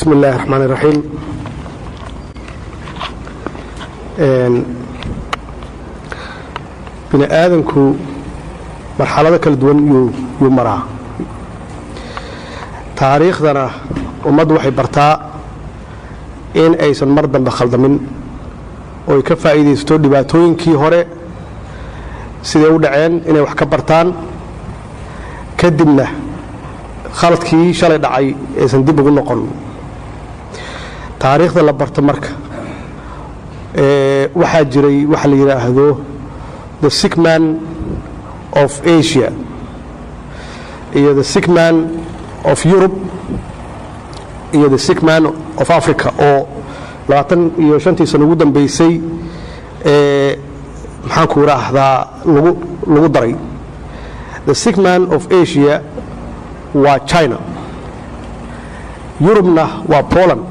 بسم الله الرحمن الرحيم. بني آدمكو مرحلة كلا دوان يمرا تاريخنا ومد waxay bartaa in aysan mar dambe khaldamin oo ay ka faa'iideysto dhibaatooyinkii hore sidee u dhaceen inay wax ka bartaan kadibna khaladkii shalay dhacay aysan dib ugu noqon taariikhda la barto marka waxaa jiray waxa la yiraahdo the sick man of Asia iyo the sick man of Europe iyo the sick man of Africa oo 25 sano ugu dambeysay maxaan ku raahdaa lagu daray the sick man of Asia waa China Europe-na waa Poland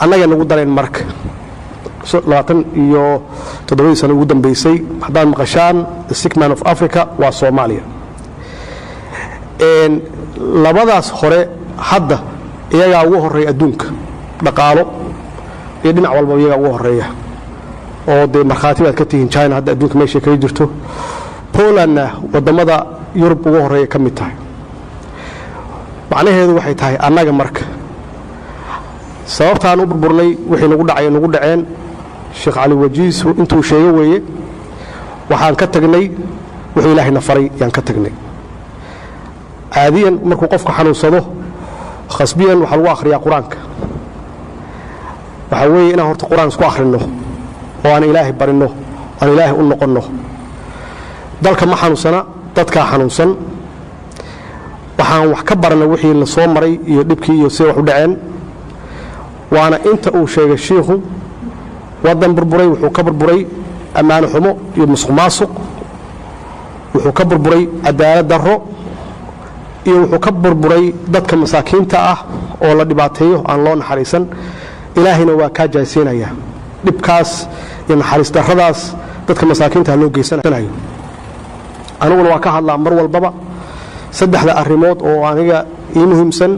annaga nagu dareen marka 27 sano ugu dambeysay hadaan maqashaan the sick man of Africa waa Soomaaliya labadaas hore hadda iyaga ugu horeeya adduunka dhaqaalo iyo dhinac walba iyaga ugu horeeya oo de marxaati baad ka tihiin China hadda adduunka meesha ka jirto Polandna wadamada Yurub ugu horeeya ka mid tahay macnaheedu waxay tahay annaga marka sababtaan u burburnay wixii nagu dhaceen Sheekh Ali Wajiis intuu sheegay weeye waxaan ka tagnay wixii Ilaahay na faray yaan ka tagnay caadiyan markuu qofku xanuunsado khasbiyan waxa lagu akhriyaa quraanka waxa weeye inaan horta quraan isku akhrino oo aan Ilaahay barino aan Ilaahay u noqono dalka ma xanuunsana dadka xanuunsan waxaan wax ka baranay wixii la soo maray iyo dhibkii iyo sida wax u dhaceen waana inta uu sheegay sheekhu wadan burburay wuxuu ka burburay amaano xumo iyo musuqmaasuq wuxuu ka burburay cadaalad darro iyo wuxuu ka burburay dadka masaakiinta ah oo la dhibaateeyo aan loo naxariisan ilaahina waa ka jaaysinaya dhibkaas iyo naxariis darradaas dadka masaakiinta loo geysanayo aniguna waa ka hadlaa mar walbaba saddexda arrimood oo aniga ii muhiimsan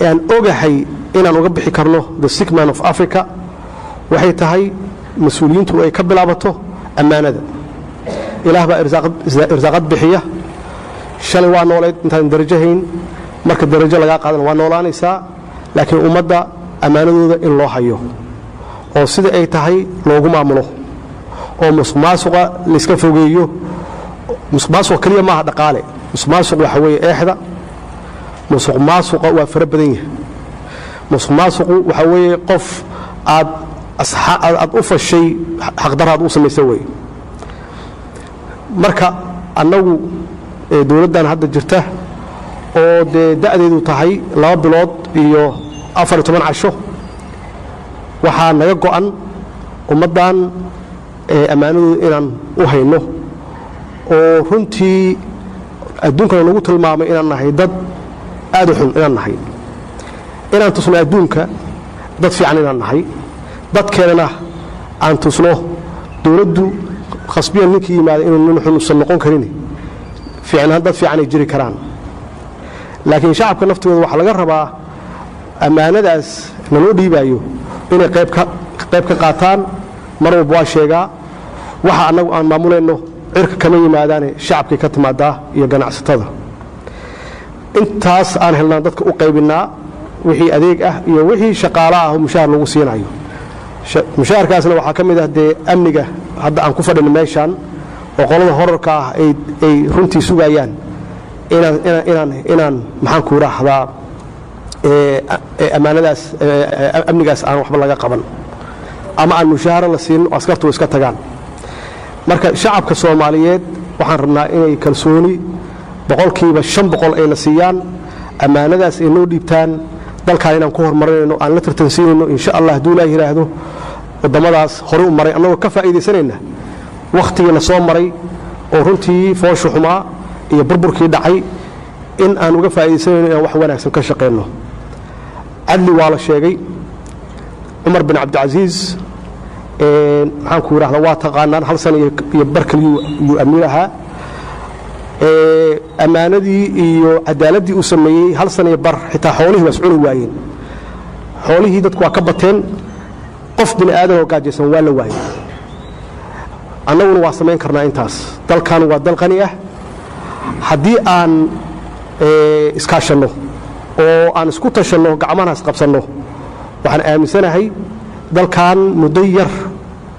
aan ogahay inaan uga bixi karno the sick man of Africa waxay tahay mas'uuliyiintu ay ka bilaabato amaanada ilaah baa irsaaqad bixiya shalay waa nooleed intaan darajahayn marka darajo laga qaadan waa noolaanaysaa laakiin ummadda amaanadooda in loo hayo oo sida ay tahay loogu maamulo oo musuqmaasuqa la iska fogeeyo musuqmaasuqa kaliya ma aha dhaqaale musuqmaasuqa waxa weeye eexda musuqmaasuqa waa fara badan yahay musuqmaasuqu waxa weeye qof aad u fashay xaqdaraad u samaysay way marka annagu dawladdan hadda jirta oo da'deedu tahay 2 bilood iyo 14 casho waxaa naga go'an ummadan amaanadu inaan u hayno oo runtii adduunka lagu tilmaamay inaan nahay dad aad u xun inaan nahay inaan tusno adduunka dad fiican inaan nahay dadkeena aan tusno dawladdu khasbiyan ninkii yimaada inuu nin xun noqon karin fiican dad fiican ay jiri karaan laakiin shacabka naftooda waxa laga rabaa amaanadaas naloo dhiibayo inay qayb ka qaataan mar walba waa sheegaa waxa anagu aan maamulayno cirka kama yimaadaan shacabkii ka timaadaa iyo ganacsatada intaas aan helnaa dadka u qaybinaa wixii adeeg ah iyo wixii shaqaale ah oo mushaar lagu siinayo mushaarkaasna waxa ka mid ah amniga hadda aan ku fadhino meeshan oo qolada horarka ah ay runtii sugayaan inaan maxaan ku raahdaa amaanadaas amnigaas aan waxba laga qaban ama aan mushaar la siin askartu iska tagaan marka shacabka Soomaaliyeed waxaan rabnaa inay kalsooni 5% ay na siiyaan amaanadaas ay noo dhiibtaan dalka inaan ku horumarino aan la tartansiino insha Allah haduu Ilaahay yiraahdo wadamadaas hore u maray anagoo ka faa'iideysanayna waqtigeena soo maray oo runtii foosho xumaa iyo burburkii dhacay in aan uga faa'iideysanayno in wax wanaagsan ka shaqeyno adli waa la sheegay Umar bin Abdul Aziz maxaan ku raahdaa waa taqaanaan hal sano iyo barkaliyo amiiraha ammaanadii iyo cadaaladii uu sameeyey hal sano bar xitaa xoolihii waa cuni waayeen xoolihii dadku waa ka bateen qof bini aadan oo gaajaysan waa la waayay annaguna waa samayn karnaa intaas dalkan waa dal qani ah haddii aan iskaashanno oo aan isku tashanno gacmahanaas qabsanno waxaan aaminsanahay dalkan muddo yar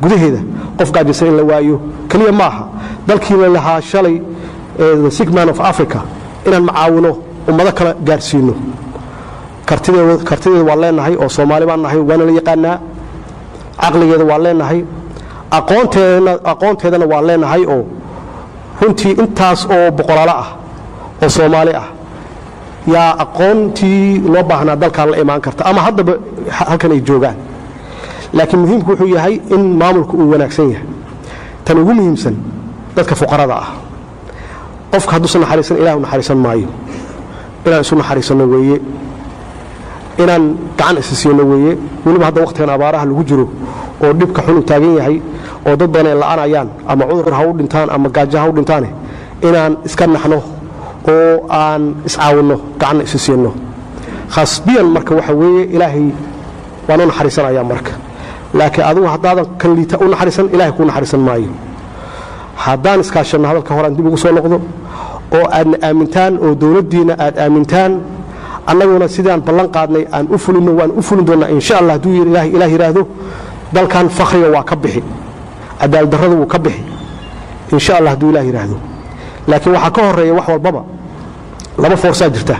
gudaheeda qof gaajaysan in la waayo kaliya maaha dalkii la lahaa shalay the sick man of Africa inaan macaawino ummado kala gaarsiino kartideeda waa leenahay oo Soomaali baan nahay waana la yaqaanaa aqligeeda waa leenahay aqoonteedana waa leenahay oo runtii intaas oo boqolaal ah oo Soomaali ah yaa aqoontii loo baahnaa dalkan la imaan karta ama haddaba halkan ay joogaan laakiin muhiimku wuxuu yahay in maamulku uu wanaagsan yahay tan ugu muhiimsan dadka fuqarada ah qofka hadduu naxariisan ilaahu naxariisan maayo inaan isu naxariisano weeye inaan gacan isisiino weeye waliba hadda waqtigan abaaraha lagu jiro oo dhibka xun u taagan yahay oo dad badan la'aanayaan ama cudur ha u dhintaan ama gaajo ha u dhintaan inaan iska naxno oo aan iscaawino gacan isisiino khasbiyan marka waxa weeye ilaahay waana naxariisanaya marka laakiin adigu haddaadan kan liita u naxariisan ilaahay ku naxariisan maayo haddaan iskaashanno hadalka horaan dib ugu soo noqdo oo aadna aamintaan oo dawladdiina aad aamintaan annaguna sidaan ballan qaadnay aan u fulino waan u fulin doonaa insha Allah hadduu ilaahay yiraahdo dalkan fakhriga waa ka bixi cadaalad darrada wuu ka bixi insha Allah hadduu ilaahay yiraahdo laakiin waxa ka horeeya wax walbaba laba forsa jirta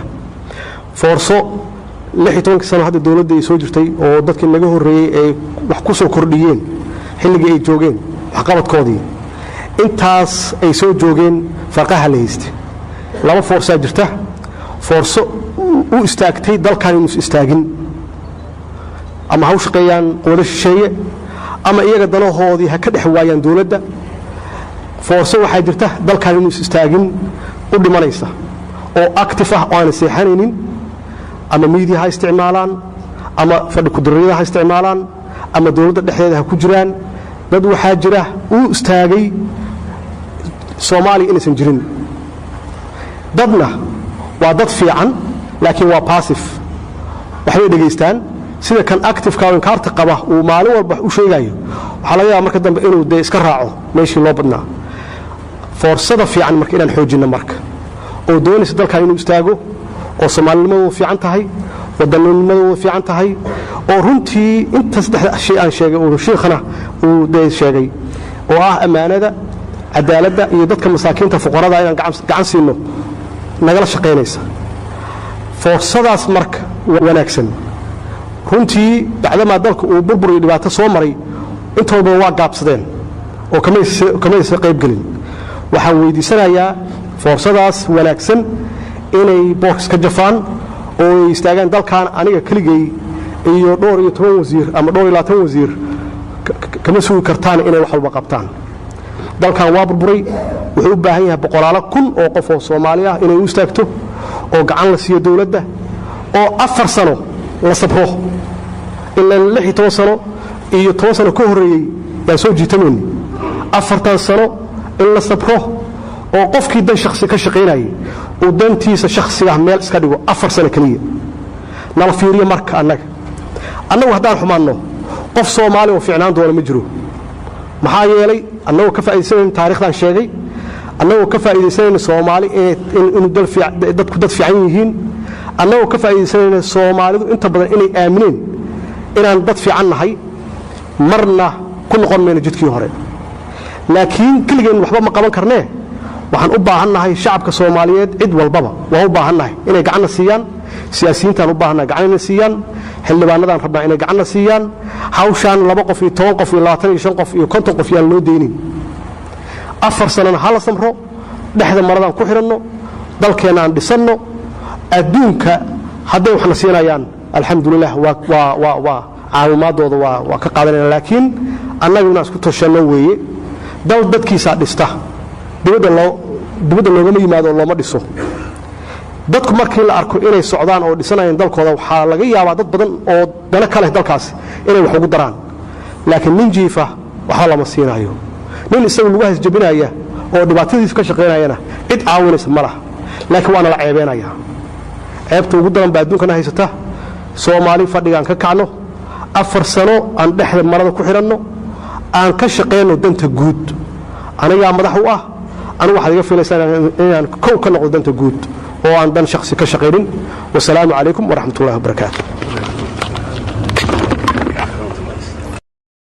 forso 16 sano hadda dawladda ay soo jirtay oo dadkii naga horeeyay ay wax ku soo kordhiyeen xilligii ay joogeen wax qabadkoodii intaas ay soo joogeen farqaha la haystay laba forsa jirta forso u istaagtay dalkan inuu istaagin ama ha u shaqeeyaan qowda shisheeye ama iyaga danahoodii ha ka dhex waayaan dawladda forso waxaa jirta dalkan inuu istaagin u dhimanaysa oo active ah oo aan seexanaynin ama media ha isticmaalaan ama fadhi ku dirriyada ha isticmaalaan ama dawladda dhexdeeda ha ku jiraan dad waxaa jira u istaagay Soomaaliya inaysan jirin dadna waa dad fiican laakiin waa passive waxay dhageystaan sida kan active ka oo kaarta qaba uu maalin walba u sheegayo waxa laga yaabaa marka dambe inuu de iska raaco meeshii loo badnaa fursada fiican marka inaan xoojino marka oo doonaysa dalkan inuu istaago oo Soomaalinimadu fiican tahay wadanimadu fiican tahay oo runtii inta saddex shay aan sheegay oo sheekhana uu de sheegay oo ah amaanada cadaaladda iyo dadka masaakiinta fuqarada inaan gacan siino nagala shaqeynaysa fursadaas marka wanaagsan runtii bacdama dalka uu burbur iyo dhibaato soo maray intooda waa gaabsadeen oo kamaysa qayb galin waxaan weydiisanayaa fursadaas wanaagsan inay box ka jafaan oo istaagaan dalkan aniga kaligay iyo dhowr iyo 10 wasiir ama dhowr iyo 20 wasiir kama sugi kartaan inay wax walba qabtaan dalkan waa burburay wuxuu u baahan yahay boqolaalo kun oo qof oo Soomaali ah inay u istaagto oo gacan la siiyo dawladda oo 4 sano la sabro ilaa 16 sano iyo 10 sano ka horeeyay yaa soo jiitameen 4 sano in la sabro oo qofkii dan shakhsi ka shaqeynayay oo dantiisa shakhsiga meel iska dhigo 4 sano kaliya nala fiiriyo marka annagu haddaan xumaanno qof Soomaali oo fiicnaan doona ma jiro maxaa yeelay annagu ka faa'iideysan taariikhdan sheegay annagu ka faa'iideysan Soomaali inuu dadku dad fiican yihiin annagu ka faa'iideysan Soomaalidu inta badan inay aamineen inaan dad fiican nahay marna ku noqon meena jidkii hore laakiin kaliya waxba ma qaban karnaa waxaan u baahannahay shacabka Soomaaliyeed cid walbaba waa u baahannahay inay gacan siiyaan siyaasiyiintan u baahannahay gacan siiyaan xildhibaanadan rabnaa inay gacan siiyaan hawshan 2 qof iyo 10 qof iyo 25 qof iyo 50 qof yaan loo deeynin 4 sanana hala samro dhexda maradan ku xiranno dalkeena aan dhisanno adduunka hadday waxna siinayaan alxamdulillah waa caawimaadooda waa ka qaadanayna laakiin annaguna isku tashanno weeye dal dadkiisa dhista dibadda loogama yimaado looma dhiso dadku markii la arko inay socdaan oo dhisanayaan dalkooda waxaa laga yaabaa dad badan oo dana kale dalkaas inay wax ugu daraan laakiin nin jiifa waxa lama siinayo nin isagu lagu hasjabinaya oo dhibaatadiisa ka shaqeynayana cid caawinaysa ma laha laakiin waana la ceebeenayaa ceebta ugu daran baa adduunkana haysata Soomaali fadhigaan ka kacno 4 sano aan dhexda marada ku xiranno aan ka shaqeyno danta guud aniga madax u ah anigu waxa iga filaysan inaan kow ka noqdo danta guud oo aan dan shakhsi ka shaqeynin wassalaamu calaykum wa rahmatullaahi wa barakaatuh